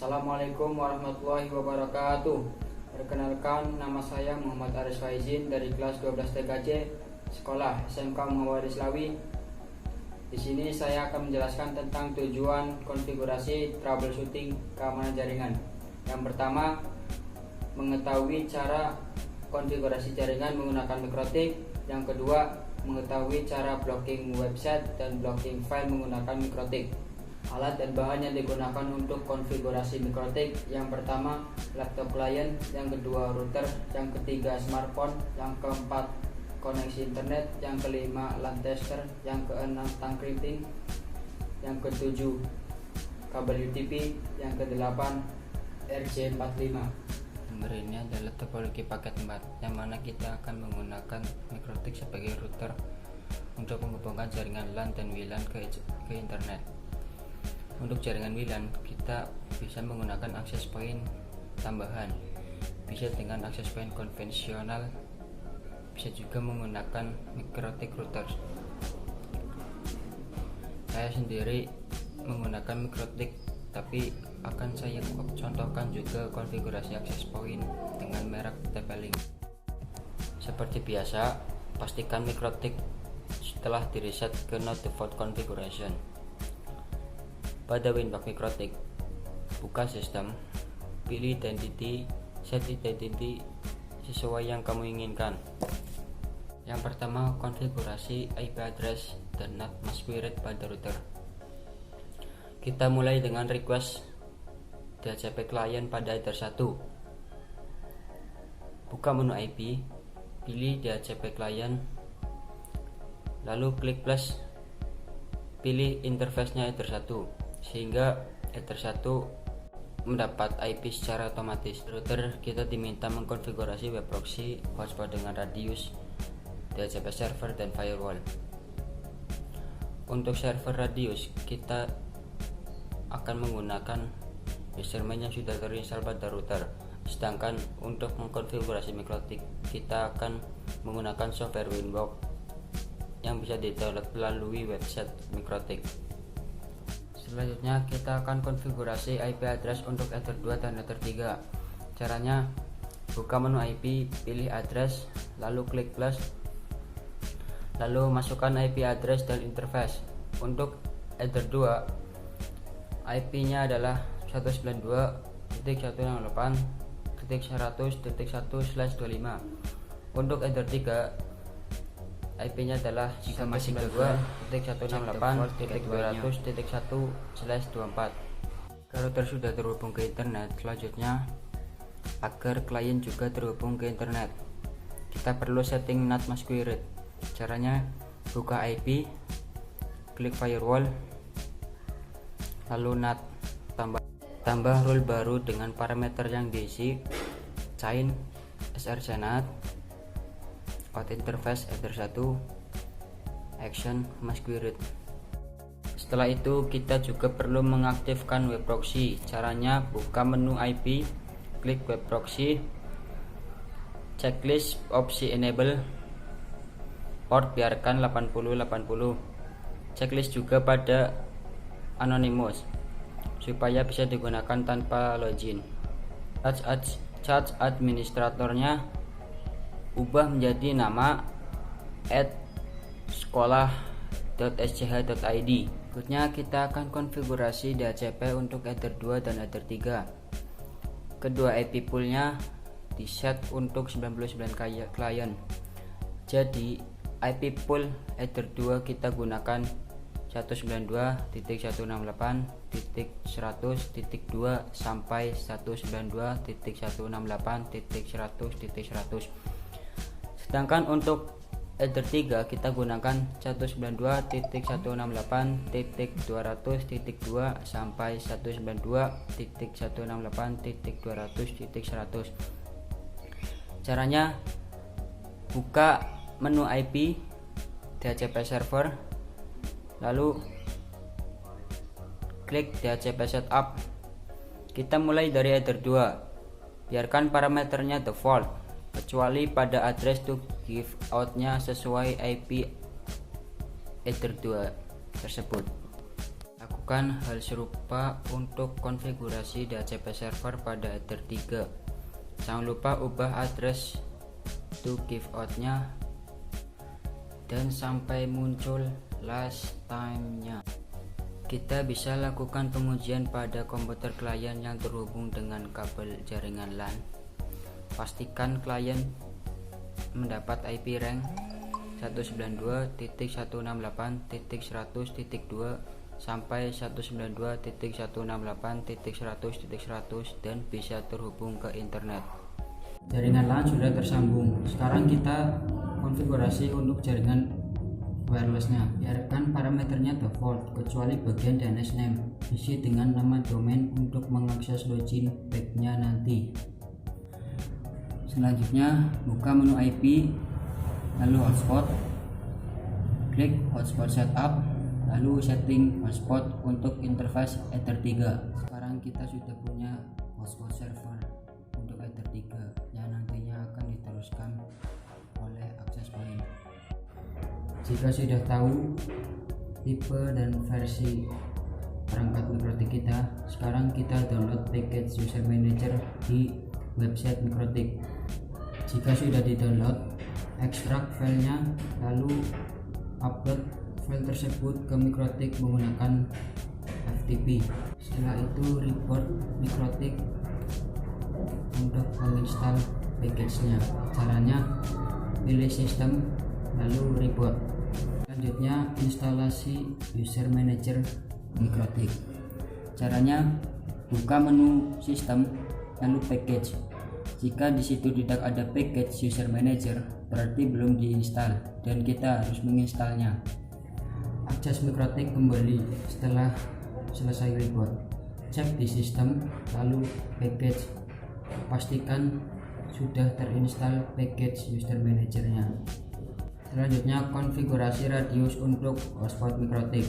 Assalamualaikum warahmatullahi wabarakatuh. Perkenalkan, nama saya Muhammad Aris Faizin dari kelas 12 TKJ Sekolah SMK Muhammad Islawi. Di sini saya akan menjelaskan tentang tujuan konfigurasi troubleshooting keamanan jaringan. Yang pertama, mengetahui cara konfigurasi jaringan menggunakan mikrotik. Yang kedua, mengetahui cara blocking website dan blocking file menggunakan mikrotik. Alat dan bahan yang digunakan untuk konfigurasi mikrotik: yang pertama laptop client, yang kedua router, yang ketiga smartphone, yang keempat koneksi internet, yang kelima LAN tester, yang keenam encrypting, yang ketujuh kabel UTP, yang kedelapan RJ45. Nomor ini adalah topologi paket 4, yang mana kita akan menggunakan mikrotik sebagai router untuk menghubungkan jaringan LAN dan WLAN ke internet. Untuk jaringan WLAN, kita bisa menggunakan access point tambahan, bisa dengan access point konvensional, bisa juga menggunakan mikrotik router. Saya sendiri menggunakan mikrotik, tapi akan saya contohkan juga konfigurasi access point dengan merek TP-Link. Seperti biasa, pastikan mikrotik setelah di-reset ke not default configuration. Pada window mikrotik, buka sistem, pilih identity, set identity sesuai yang kamu inginkan. Yang pertama, konfigurasi IP address dan NAT mask read pada router. Kita mulai dengan request DHCP client pada header 1. Buka menu IP, pilih DHCP client, lalu klik plus, pilih interface-nya header 1, sehingga header 1 mendapat IP secara otomatis. Router kita diminta mengkonfigurasi web proxy, hotspot dengan radius, DHCP server, dan firewall. Untuk server radius, kita akan menggunakan measurement yang sudah terinstall pada router. Sedangkan untuk mengkonfigurasi mikrotik, kita akan menggunakan software Winbox yang bisa di-download melalui website mikrotik. Selanjutnya, kita akan konfigurasi IP address untuk header 2 dan header 3. Caranya, buka menu IP, pilih address, lalu klik plus, lalu masukkan IP address dan interface. Untuk header 2, IP-nya adalah 192.168.100.1/25. Untuk header 3, IP-nya adalah 192.168.200.1/24. Kalau router sudah terhubung ke internet, selanjutnya agar klien juga terhubung ke internet, kita perlu setting NAT mask read. Caranya, buka IP, klik firewall, lalu NAT, tambah rule baru dengan parameter yang diisi: chain, src NAT, out interface header 1, action mask read. Setelah itu, kita juga perlu mengaktifkan web proxy. Caranya, buka menu IP, klik web proxy, checklist opsi enable, port biarkan 8080, checklist juga pada anonymous supaya bisa digunakan tanpa login. Charge administratornya ubah menjadi nama @sekolah.sch.id. Berikutnya, kita akan konfigurasi DHCP untuk header 2 dan header 3. Kedua IP poolnya di set untuk 99 klien. Jadi IP pool header 2 kita gunakan 192.168.100.2 sampai 192.168.100.100. Sedangkan untuk header 3 kita gunakan 192.168.200.2 sampai 192.168.200.100. Caranya, buka menu IP DHCP server, lalu klik DHCP setup. Kita mulai dari header 2. Biarkan parameternya default, kecuali pada address to give out-nya sesuai IP header 2 tersebut. Lakukan hal serupa untuk konfigurasi DHCP server pada Ether 3. Jangan lupa ubah address to give out-nya dan sampai muncul last time-nya. Kita bisa lakukan pengujian pada komputer klien yang terhubung dengan kabel jaringan LAN. Pastikan klien mendapat IP rank 192.168.100.2 sampai 192.168.100.100 dan bisa terhubung ke internet. Jaringan LAN sudah tersambung. Sekarang kita konfigurasi untuk jaringan wirelessnya. Biarkan parameternya default kecuali bagian DNS name. Isi dengan nama domain untuk mengakses login backnya nanti. Selanjutnya buka menu IP, lalu hotspot, klik hotspot setup, lalu setting hotspot untuk interface Ether 3. Sekarang kita sudah punya hotspot server untuk Ether 3 yang nantinya akan diteruskan oleh access point. Jika sudah tahu tipe dan versi perangkat Mikrotik kita, sekarang kita download package user manager di website Mikrotik. Jika sudah di-download, ekstrak filenya lalu upload file tersebut ke Mikrotik menggunakan FTP. Setelah itu report Mikrotik untuk menginstal package-nya. Caranya pilih sistem lalu report. Selanjutnya instalasi user manager Mikrotik. Caranya buka menu sistem lalu package. Jika di situ tidak ada package user manager, berarti belum diinstal dan kita harus menginstalnya. Akses Mikrotik kembali setelah selesai report. Cek di sistem lalu package. Pastikan sudah terinstall package user managernya. Selanjutnya konfigurasi radius untuk hotspot Mikrotik.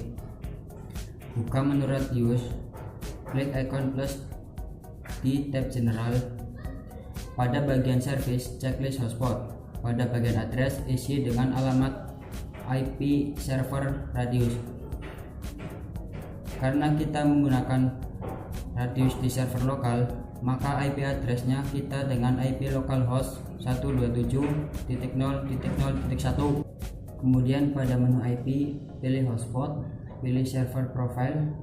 Buka menu radius, klik icon plus di tab general. Pada bagian service, checklist hotspot. Pada bagian address, isi dengan alamat IP server radius. Karena kita menggunakan radius di server lokal, maka IP addressnya kita dengan IP localhost 127.0.0.1. Kemudian pada menu IP, pilih hotspot, pilih server profile,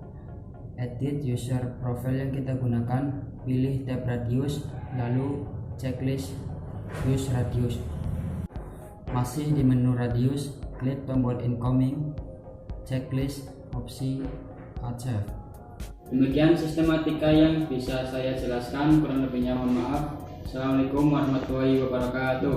edit user profile yang kita gunakan, pilih tab radius, lalu checklist use radius. Masih di menu radius, klik tombol incoming, checklist opsi accept. Demikian sistematika yang bisa saya jelaskan, kurang lebihnya mohon maaf. Assalamualaikum warahmatullahi wabarakatuh.